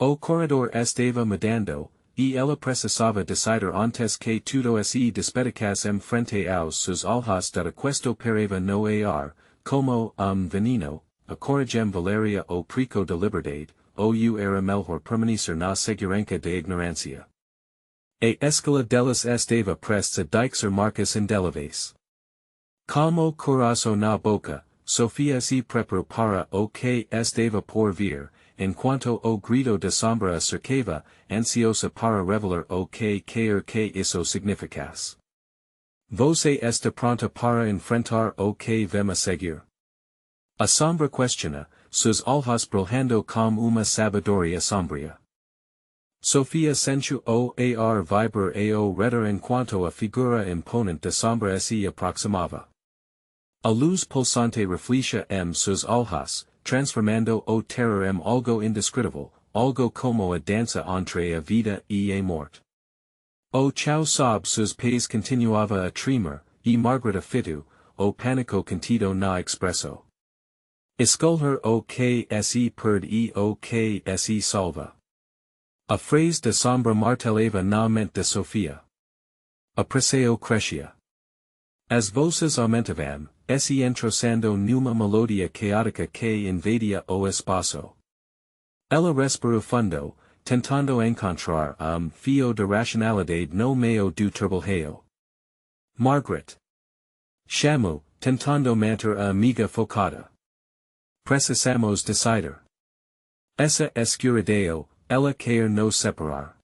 O corredor estava mudando, e ela precisava decidir antes que tudo se despedicasse frente aos seus olhos de questo pareva no ar, como veneno, a coragem Valeria o preco de liberdade, ou era melhor permanecer na segurança de ignorância. A escala delas estava prestes a deixar marcas indeléveis. Como coração na boca, Sofia se preparou para o que estava por vir, enquanto o grito de sombra a cercava, ansiosa para revelar o que quer que isso significasse. Você está pronta para enfrentar o que vem a seguir? A sombra questiona, seus olhos brilhando como uma sabedoria sombria. Sofia sentiu o ar vibrar ao redor enquanto a figura imponente de sombra se aproximava. A luz pulsante refletia seus olhos, transformando o terror algo indescritível, algo como a dança entre a vida e a morte. O chão sob seus pés continuava a tremer, e Margaret afitou, o pânico contido na expresso. Escolher o que se perde e o que se salva. A frase de sombra martelava na mente de Sofia. A pressão crescia. As vozes aumentavam, se entrosando numa melodia caótica que invadia o espaço. Ela respirou fundo, tentando encontrar fio de racionalidade no meio do turbilhão. Margaret. Chamou, tentando manter a amiga focada. Precisamos decidir. Essa escuridão, ela quer nos separar.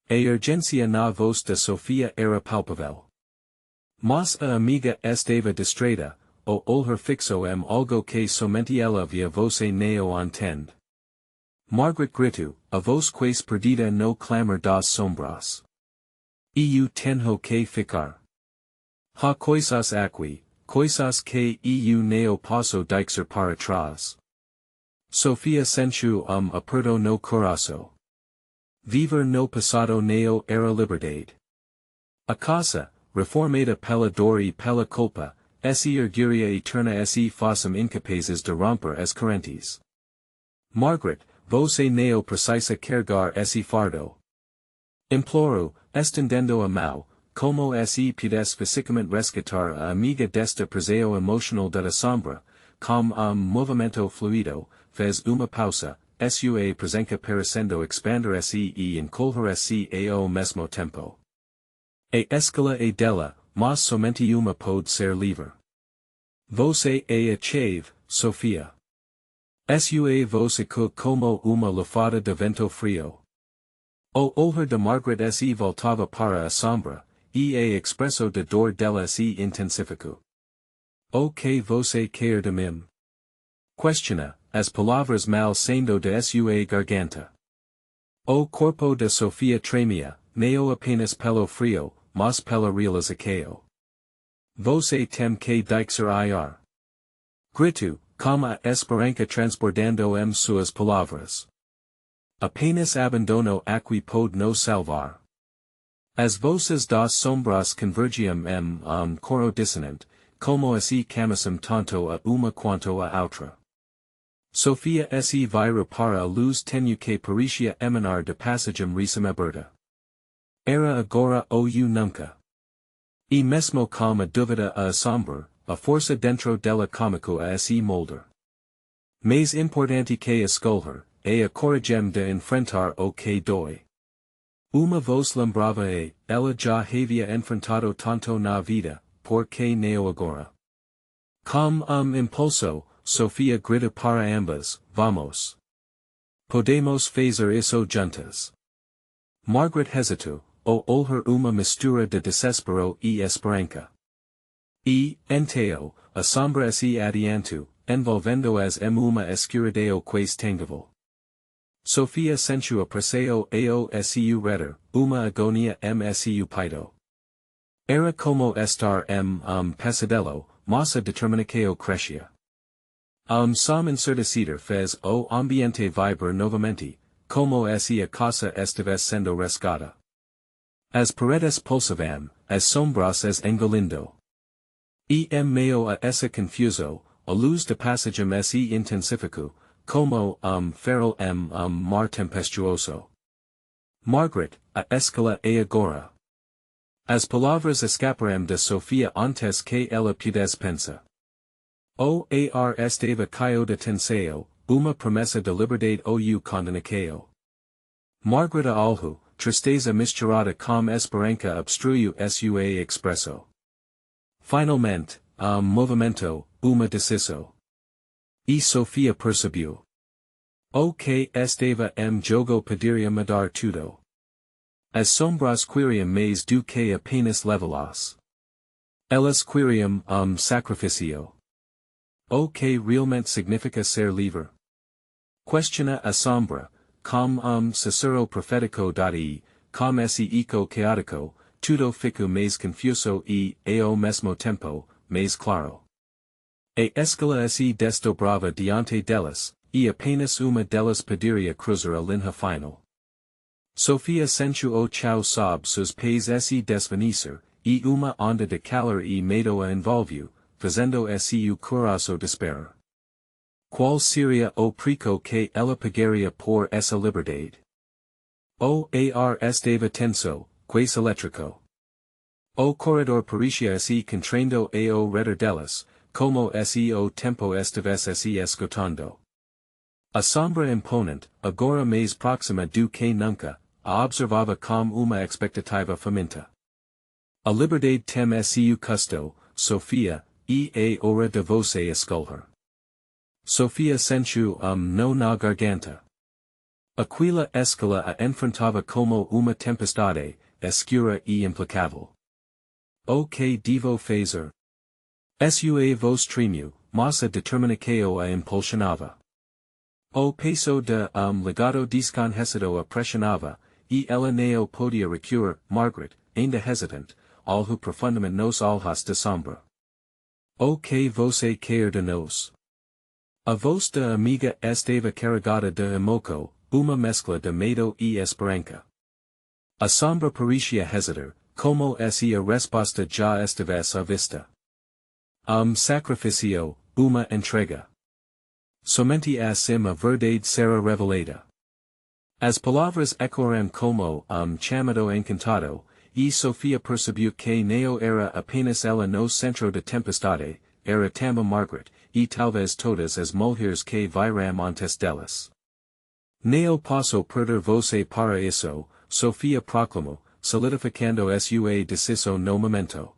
A urgência na voz de Sofia era palpável. Mas a amiga estava distraída, o olhar fixo em algo que somente ela via você não entende. Margaret gritou, a voz quase perdida no clamor das sombras. Eu tenho que ficar. Há coisas aqui, coisas que eu não posso deixar para trás. Sofia sentiu aperto no coração. Viver no passado não era liberdade. A casa, reformada pela dor e pela culpa, essa orgulha eterna se fazem incapazes de romper as correntes. Margaret, você não precisa carregar esse fardo. Imploro, estendendo a mão, como se pudesse fisicamente resgatar a amiga desta prisão emocional da sombra, com movimento fluido, fez uma pausa, sua presença parecendo expander se e encolher se ao mesmo tempo. A escala é dela, mas somente uma pode ser livre. Você a chave, Sofia. Sua voz como uma lufada de vento frio. O olhar de Margaret se voltava para a sombra, e a expresso de dor dela se intensificou. O que você quer de mim? Questiona, as palavras mal saindo de sua garganta. O corpo de Sofia tremia, não apenas pelo frio, mas pela realização. Você tem que deixar ir. Gritou, com a esperança transbordando suas palavras. Apenas abandono aqui pode nos salvar. As vozes das sombras convergiam coro dissonante, como se caminham tanto a uma quanto a outra. Sofia se vira para a luz tenue que parecia emanar de passagem recém-aberta. Era agora ou nunca. E mesmo com a dúvida a assombra, a força dentro dela começou a se moldar. Mais importante que escolher, a coragem de enfrentar o que dói. Uma voz lembrava ela já havia enfrentado tanto na vida, por que não agora? Com impulso, Sofia grita para ambas, vamos. Podemos fazer isso juntas. Margaret hesitou, o olhar uma mistura de desespero e esperança. E, então, a sombra se adiantou, envolvendo-as uma escuridão quase tangível. Sofia sentiu apresseo ao su redor, uma agonia su peito. Era como estar pesadelo, mas a determinação crescia. Som ensurdecido fez o ambiente vibrar novamente, como se a casa estivesse sendo resgada. As paredes pulsavam, as sombras engolindo. E meio a essa confusão, a luz de passagem se intensificou, como feral mar tempestuoso. Margaret, a escala é agora. As palavras escaparam de Sofia antes que ela pudesse pensar. O ar estava caio de tensão, uma promessa de liberdade ou condenação. Margaret a olho, tristeza misturada com esperança obstruiu sua expresso. Finalmente, movimento, uma decisão. E Sofia percebeu. O que estava jogo poderia mudar tudo. As sombras queriam mais do que apenas levá-las. Elas queriam sacrifício. O que realmente significa ser livre? Questiona a sombra, com susurro profético dati, com esse eco caótico, tudo ficou mais confuso e, ao mesmo tempo, mais claro. A escala se desdobrava diante delas, e apenas uma delas poderia cruzar a linha final. Sofia sentiu o chão sob seus pés se desvanecer, e uma onda de calor e medo a envolveu, fazendo seu coração disparar. Qual seria o preço que ela pagaria por essa liberdade? O ar estava tenso, quase elétrico. O corredor parecia se contraindo ao redor delas, como se o tempo estivesse se esgotando. A sombra imponente, agora mais próxima do que nunca, a observava com uma expectativa faminta. A liberdade tem seu custo, Sofia, a hora de você escolher. Sofia sentiu no na garganta. Aquila escala a enfrentava como uma tempestade, escura e implacável. O que devo fazer? Sua voz tremeu, mas a determinação a impulsionava. O peso de legado desconhecido a pressionava, e ela não podia recuar. Margaret, ainda hesitante, olhou profundamente nos olhos de sombra. O que você quer de nós? A voz da amiga estava carregada de emoção, uma mescla de medo e esperança. A sombra parecia hesitar, como se a resposta já estivesse à vista. Sacrifício, uma entrega. Somente assim a verdade será revelada. As palavras ecoaram como chamado encantado, e Sofia percebeu que não era apenas ela no centro da tempestade, era também Margaret, e talvez todas as mulheres que viram antes delas. Não posso perder você para isso, Sofia proclamou, solidificando sua decisão no momento.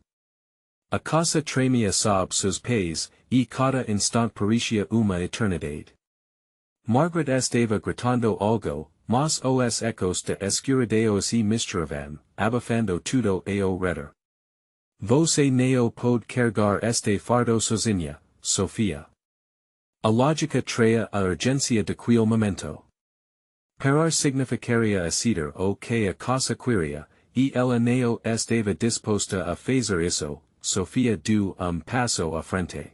A casa tremia sob seus pés, e cada instante parecia uma eternidade. Margaret estava gritando algo, mas os ecos de escuridão se misturavam, abafando tudo ao redor. Você não pode carregar este fardo sozinha, Sofia. A lógica traz a urgência daquele momento. Parar significaria aceder o que a casa queria, e ela não estava disposta a fazer isso. Sofia deu passo à frente.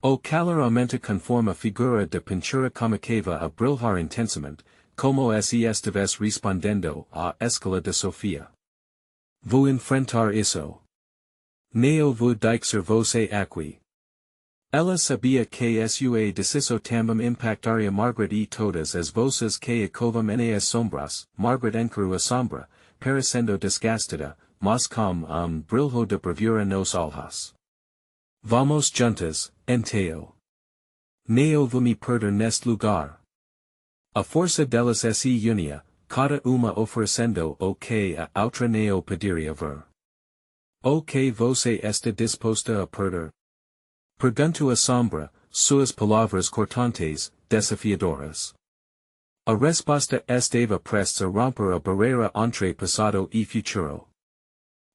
O calor aumenta conforme a figura de pintura começava a brilhar intensamente, como se estivesse respondendo à escala de Sofia. Vou enfrentar isso. Não vou deixar você aqui. Ela sabia que sua decisão também impactaria Margaret e todas as vozes que ecoavam nas sombras. Margaret encarou a sombra, parecendo desgastada, mas com brilho de bravura nos olhos. Vamos juntas, então. Não vou me perder neste lugar. A força delas se unia, cada uma oferecendo o que a outra não poderia ver. O que você está disposta a perder? Perguntou a sombra, suas palavras cortantes, desafiadoras. A resposta estava prestes a romper a barreira entre passado e futuro.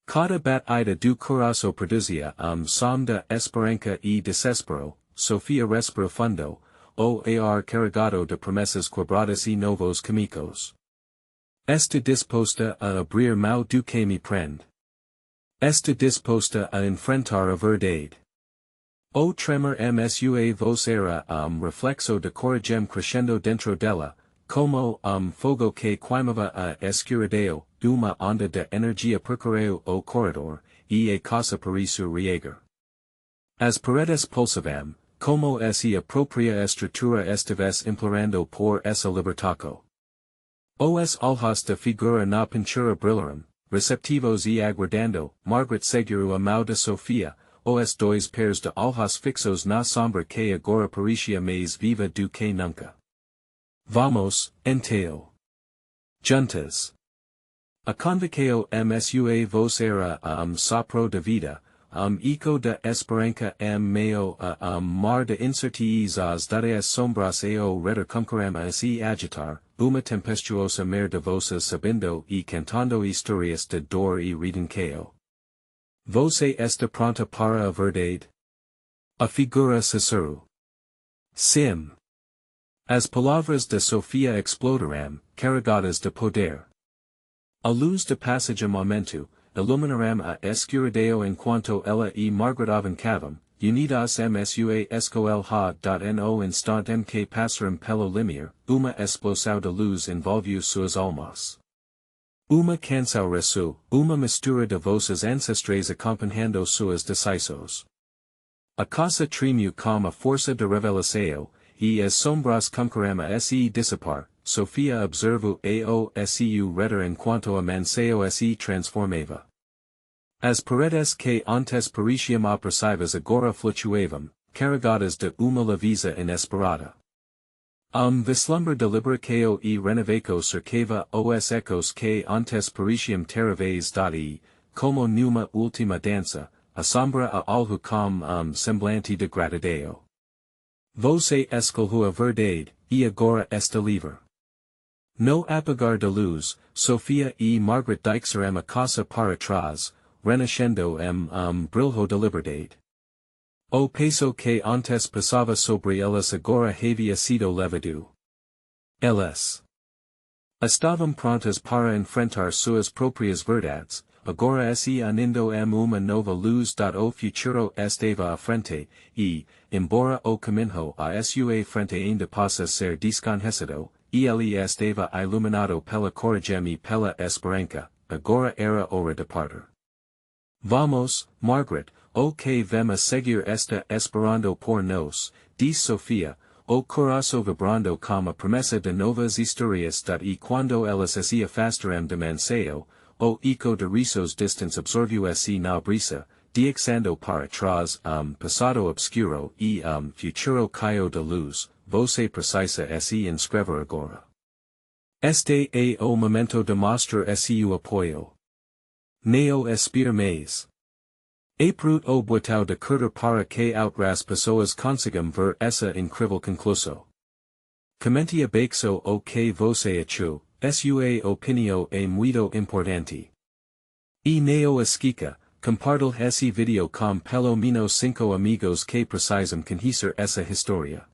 Cada batida do coração produzia som de esperança e desespero. Sofia respirou fundo, o ar carregado de promessas quebradas e novos caminhos. Está disposta a abrir mão do que me prende. Está disposta a enfrentar a verdade. O tremor sua voz era reflexo de coragem crescendo dentro dela, como fogo que queimava a escuridão, uma onda de energia percorreu o corredor, e a casa parecia reagir. As paredes pulsavam, como se a própria estrutura estivesse implorando por essa libertação. Os olhos da figura na pintura brilharam, receptivos e aguardando. Margaret segurou a mão de Sofia, os dois pares de olhos fixos na sombra que agora parecia mais viva do que nunca. Vamos, então. Juntas. A convocação sua voz era sopro de vida, eco de esperança meio a mar de incertezas das sombras ao redor concorrem a se agitar, uma tempestuosa mer de vozes subindo e cantando histórias de dor e redenção. Você está pronta para a verdade? A figura sussurrou. Sim. As palavras de Sofia explodaram, carregadas de poder. A luz de passagem momento, iluminaram a escuridão enquanto ela e Margaret avançavam, unidas sua escoel no instante em que passaram pelo limiar, uma explosão de luz envolveu suas almas. Uma canção ressoou, uma mistura de vozes ancestrais acompanhando suas decisões. A casa tremeu com a força de revelação, e as sombras concorreram a se dissipar. Sofia observou ao seu redor enquanto a mansão se transformava. As paredes que antes pareciam opressivas agora flutuavam, carregadas de uma leveza inesperada. Vislumbre de liberação e renovação cercava os ecos que antes pareciam terríveis e, como numa última dança, asombra a algo com semblante de gratidão. Você escolheu a verdade, e agora está livre. No apagar de luz, Sofia e Margaret deixaram a casa para trás, renascendo brilho de liberdade. O peso que antes passava sobre elas agora havia sido levado. Elas estavam prontas para enfrentar suas próprias verdades, agora se unindo uma nova luz o futuro estava à frente, e, embora o caminho à sua frente ainda possa ser desconhecido, ele estava iluminado pela coragem e pela esperança, agora era hora de partir. Vamos, Margaret, o que vamos seguir está esperando por nós, diz Sofia, o coração vibrando com a promessa de novas histórias e quando elas se afastaram de Manseo, o eco de risos distantes absorveu-se na brisa, deixando para trás passado obscuro e futuro caio de luz, você precisa se inscrever agora. Este é o momento de mostrar seu apoio. Neo espir mais. Aprut o botão de curtir para que outras pessoas consigam ver essa incrível conclusão. Comente abaixo o que você achou, sua opinião é muito importante. E neo esquica, compartilhe esse vídeo com pelo menos 5 amigos que precisam conhecer essa história.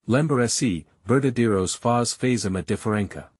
Lembra-se, verdadeiros faz uma diferença.